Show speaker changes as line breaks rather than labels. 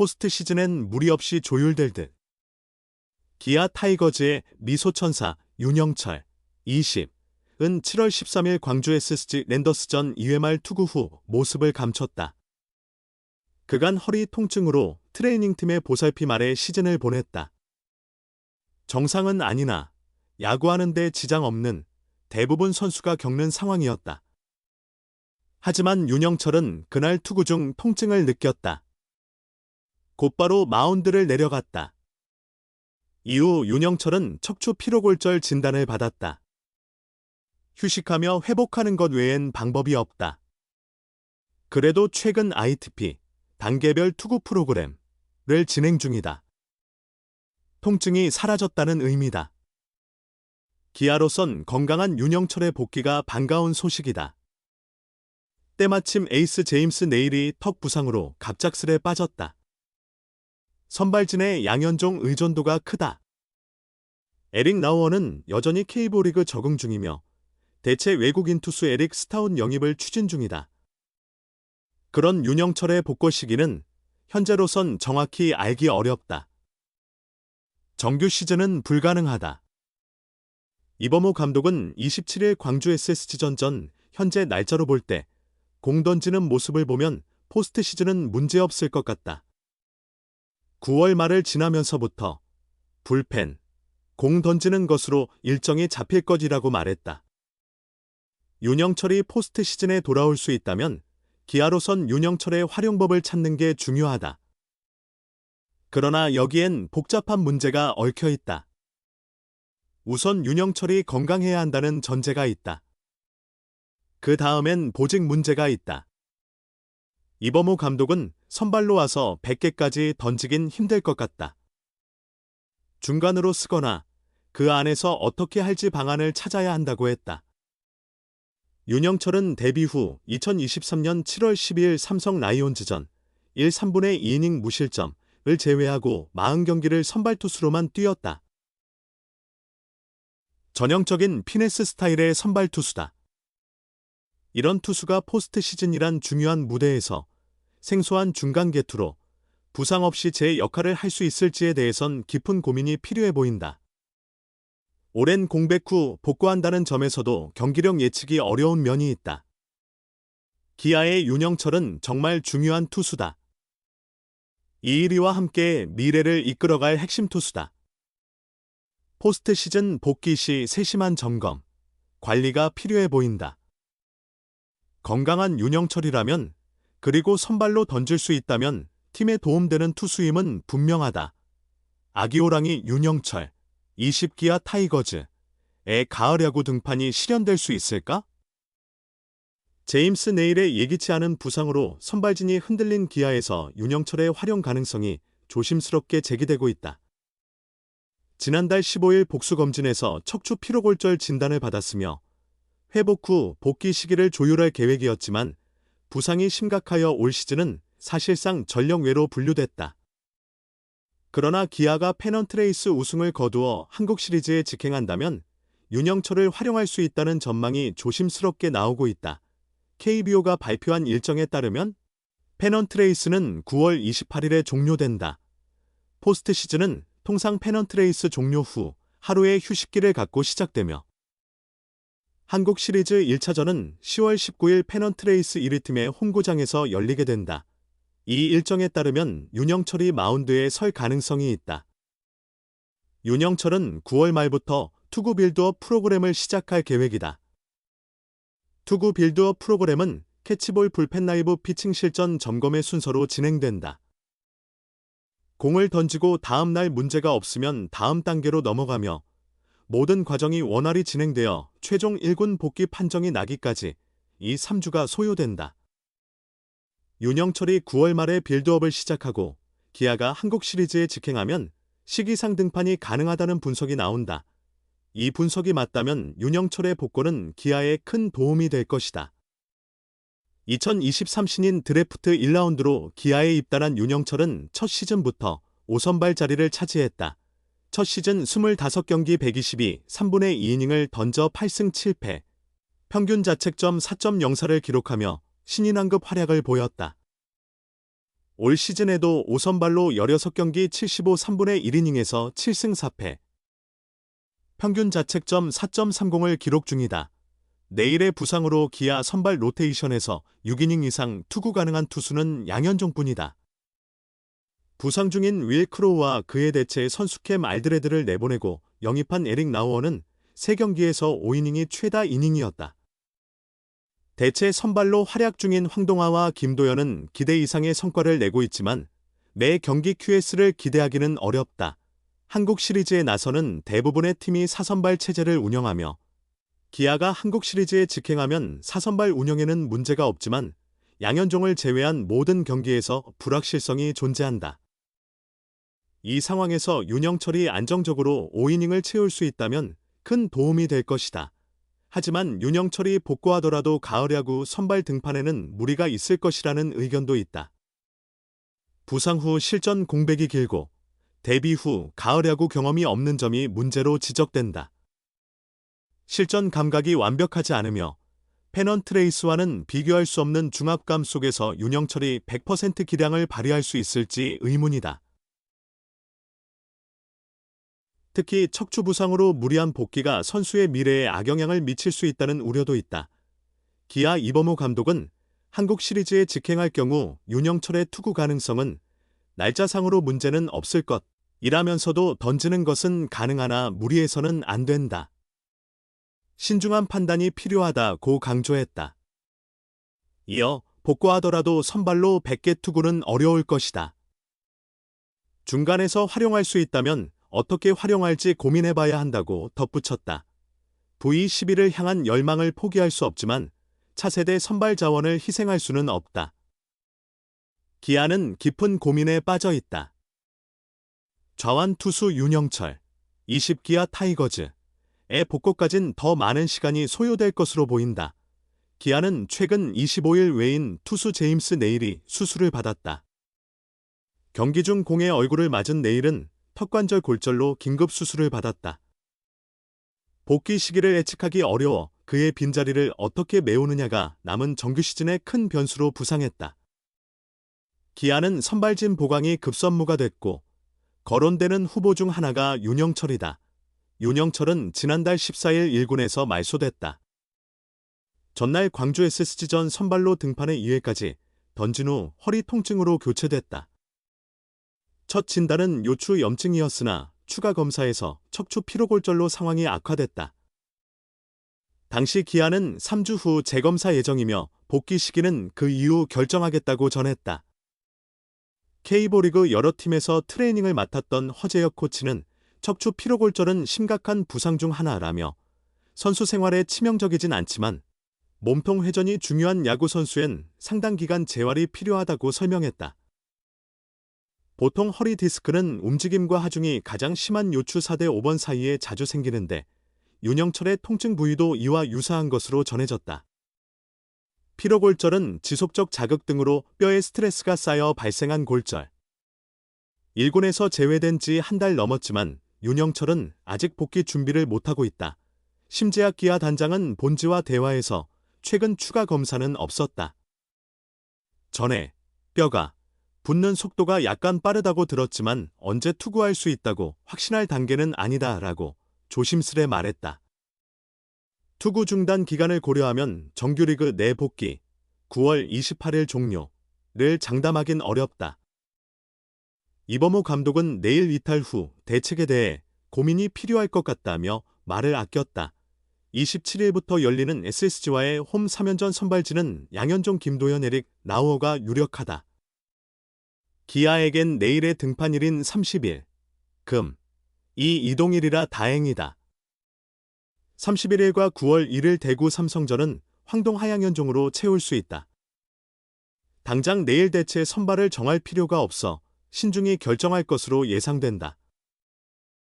포스트 시즌엔 무리 없이 조율될 듯. 기아 타이거즈의 미소천사 윤영철 20은 7월 13일 광주 SSG 랜더스전 2회 말 투구 후 모습을 감췄다. 그간 허리 통증으로 트레이닝팀의 보살핌 아래 시즌을 보냈다. 정상은 아니나 야구하는 데 지장 없는 대부분 선수가 겪는 상황이었다. 하지만 윤영철은 그날 투구 중 통증을 느꼈다. 곧바로 마운드를 내려갔다. 이후 윤영철은 척추 피로골절 진단을 받았다. 휴식하며 회복하는 것 외엔 방법이 없다. 그래도 최근 ITP, 단계별 투구 프로그램을 진행 중이다. 통증이 사라졌다는 의미다. 기아로선 건강한 윤영철의 복귀가 반가운 소식이다. 때마침 에이스 제임스 네일이 턱 부상으로 갑작스레 빠졌다. 선발진의 양현종 의존도가 크다. 에릭 나우어는 여전히 K리그 적응 중이며 대체 외국인 투수 에릭 스타운 영입을 추진 중이다. 그런 윤영철의 복귀 시기는 현재로선 정확히 알기 어렵다. 정규 시즌은 불가능하다. 이범호 감독은 27일 광주 SSG전 전 현재 날짜로 볼 때 공 던지는 모습을 보면 포스트 시즌은 문제없을 것 같다. 9월 말을 지나면서부터 불펜, 공 던지는 것으로 일정이 잡힐 것이라고 말했다. 윤영철이 포스트 시즌에 돌아올 수 있다면 기아로선 윤영철의 활용법을 찾는 게 중요하다. 그러나 여기엔 복잡한 문제가 얽혀 있다. 우선 윤영철이 건강해야 한다는 전제가 있다. 그 다음엔 보직 문제가 있다. 이범호 감독은 선발로 와서 100개까지 던지긴 힘들 것 같다. 중간으로 쓰거나 그 안에서 어떻게 할지 방안을 찾아야 한다고 했다. 윤영철은 데뷔 후 2023년 7월 12일 삼성 라이온즈전 1, 3분의 2이닝 무실점을 제외하고 40경기를 선발 투수로만 뛰었다. 전형적인 피네스 스타일의 선발 투수다. 이런 투수가 포스트 시즌이란 중요한 무대에서 생소한 중간 개투로 부상 없이 제 역할을 할 수 있을지에 대해선 깊은 고민이 필요해 보인다. 오랜 공백 후 복구한다는 점에서도 경기력 예측이 어려운 면이 있다. 기아의 윤영철은 정말 중요한 투수다. 이일이와 함께 미래를 이끌어갈 핵심 투수다. 포스트 시즌 복귀 시 세심한 점검, 관리가 필요해 보인다. 건강한 윤영철이라면 그리고 선발로 던질 수 있다면 팀에 도움되는 투수임은 분명하다. 아기호랑이 윤영철, 20기아 타이거즈의 가을 야구 등판이 실현될 수 있을까? 제임스 네일의 예기치 않은 부상으로 선발진이 흔들린 기아에서 윤영철의 활용 가능성이 조심스럽게 제기되고 있다. 지난달 15일 복수검진에서 척추 피로골절 진단을 받았으며 회복 후 복귀 시기를 조율할 계획이었지만 부상이 심각하여 올 시즌은 사실상 전력 외로 분류됐다. 그러나 기아가 페넌트레이스 우승을 거두어 한국 시리즈에 직행한다면 윤영철을 활용할 수 있다는 전망이 조심스럽게 나오고 있다. KBO가 발표한 일정에 따르면 페넌트레이스는 9월 28일에 종료된다. 포스트 시즌은 통상 페넌트레이스 종료 후 하루의 휴식기를 갖고 시작되며 한국 시리즈 1차전은 10월 19일 페넌트레이스 1위 팀의 홈구장에서 열리게 된다. 이 일정에 따르면 윤영철이 마운드에 설 가능성이 있다. 윤영철은 9월 말부터 투구 빌드업 프로그램을 시작할 계획이다. 투구 빌드업 프로그램은 캐치볼 불펜 라이브 피칭 실전 점검의 순서로 진행된다. 공을 던지고 다음 날 문제가 없으면 다음 단계로 넘어가며 모든 과정이 원활히 진행되어 최종 1군 복귀 판정이 나기까지 이 3주가 소요된다. 윤영철이 9월 말에 빌드업을 시작하고 기아가 한국 시리즈에 직행하면 시기상 등판이 가능하다는 분석이 나온다. 이 분석이 맞다면 윤영철의 복귀는 기아에 큰 도움이 될 것이다. 2023 신인 드래프트 1라운드로 기아에 입단한 윤영철은 첫 시즌부터 5선발 자리를 차지했다. 첫 시즌 25경기 122, 3분의 2이닝을 던져 8승 7패, 평균 자책점 4.04를 기록하며 신인 완급 활약을 보였다. 올 시즌에도 5선발로 16경기 75 3분의 1이닝에서 7승 4패. 평균 자책점 4.30을 기록 중이다. 내일의 부상으로 기아 선발 로테이션에서 6이닝 이상 투구 가능한 투수는 양현종뿐이다. 부상 중인 윌 크로우와 그의 대체 선수캠 알드레드를 내보내고 영입한 에릭 나우어는 3경기에서 5이닝이 최다 이닝이었다. 대체 선발로 활약 중인 황동아와 김도현은 기대 이상의 성과를 내고 있지만 매 경기 QS를 기대하기는 어렵다. 한국 시리즈에 나서는 대부분의 팀이 4선발 체제를 운영하며 기아가 한국 시리즈에 직행하면 4선발 운영에는 문제가 없지만 양현종을 제외한 모든 경기에서 불확실성이 존재한다. 이 상황에서 윤영철이 안정적으로 5이닝을 채울 수 있다면 큰 도움이 될 것이다. 하지만 윤영철이 복구하더라도 가을 야구 선발 등판에는 무리가 있을 것이라는 의견도 있다. 부상 후 실전 공백이 길고 데뷔 후 가을 야구 경험이 없는 점이 문제로 지적된다. 실전 감각이 완벽하지 않으며 페넌트 레이스와는 비교할 수 없는 중압감 속에서 윤영철이 100% 기량을 발휘할 수 있을지 의문이다. 특히 척추 부상으로 무리한 복귀가 선수의 미래에 악영향을 미칠 수 있다는 우려도 있다. 기아 이범호 감독은 한국 시리즈에 직행할 경우 윤영철의 투구 가능성은 날짜상으로 문제는 없을 것이라면서도 던지는 것은 가능하나 무리해서는 안 된다. 신중한 판단이 필요하다고 강조했다. 이어 복구하더라도 선발로 100개 투구는 어려울 것이다. 중간에서 활용할 수 있다면 어떻게 활용할지 고민해봐야 한다고 덧붙였다. V11을 향한 열망을 포기할 수 없지만 차세대 선발 자원을 희생할 수는 없다. 기아는 깊은 고민에 빠져 있다. 좌완 투수 윤영철, 20기아 타이거즈의 복구까진 더 많은 시간이 소요될 것으로 보인다. 기아는 최근 25일 외인 투수 제임스 네일이 수술을 받았다. 경기 중 공의 얼굴을 맞은 네일은 턱관절 골절로 긴급 수술을 받았다. 복귀 시기를 예측하기 어려워 그의 빈자리를 어떻게 메우느냐가 남은 정규 시즌의 큰 변수로 부상했다. 기아는 선발진 보강이 급선무가 됐고 거론되는 후보 중 하나가 윤영철이다. 윤영철은 지난달 14일 1군에서 말소됐다. 전날 광주 SSG전 선발로 등판해 2회까지 던진 후 허리 통증으로 교체됐다. 첫 진단은 요추 염증이었으나 추가 검사에서 척추 피로골절로 상황이 악화됐다. 당시 기아는 3주 후 재검사 예정이며 복귀 시기는 그 이후 결정하겠다고 전했다. K리그 여러 팀에서 트레이닝을 맡았던 허재혁 코치는 척추 피로골절은 심각한 부상 중 하나라며 선수 생활에 치명적이진 않지만 몸통 회전이 중요한 야구 선수엔 상당 기간 재활이 필요하다고 설명했다. 보통 허리 디스크는 움직임과 하중이 가장 심한 요추 4대 5번 사이에 자주 생기는데 윤영철의 통증 부위도 이와 유사한 것으로 전해졌다. 피로골절은 지속적 자극 등으로 뼈에 스트레스가 쌓여 발생한 골절. 1군에서 제외된 지 한 달 넘었지만 윤영철은 아직 복귀 준비를 못하고 있다. 심재학 기아 단장은 본지와 대화에서 최근 추가 검사는 없었다. 전에 뼈가 붙는 속도가 약간 빠르다고 들었지만 언제 투구할 수 있다고 확신할 단계는 아니다라고 조심스레 말했다. 투구 중단 기간을 고려하면 정규리그 내 복귀 9월 28일 종료를 장담하긴 어렵다. 이범호 감독은 내일 이탈 후 대책에 대해 고민이 필요할 것 같다며 말을 아꼈다. 27일부터 열리는 SSG와의 홈 3연전 선발진은 양현종, 김도현, 에릭 나우어가 유력하다. 기아에겐 내일의 등판일인 30일, 금, 이 이동일이라 다행이다. 31일과 9월 1일 대구 삼성전은 황동 하양현종으로 채울 수 있다. 당장 내일 대체 선발을 정할 필요가 없어 신중히 결정할 것으로 예상된다.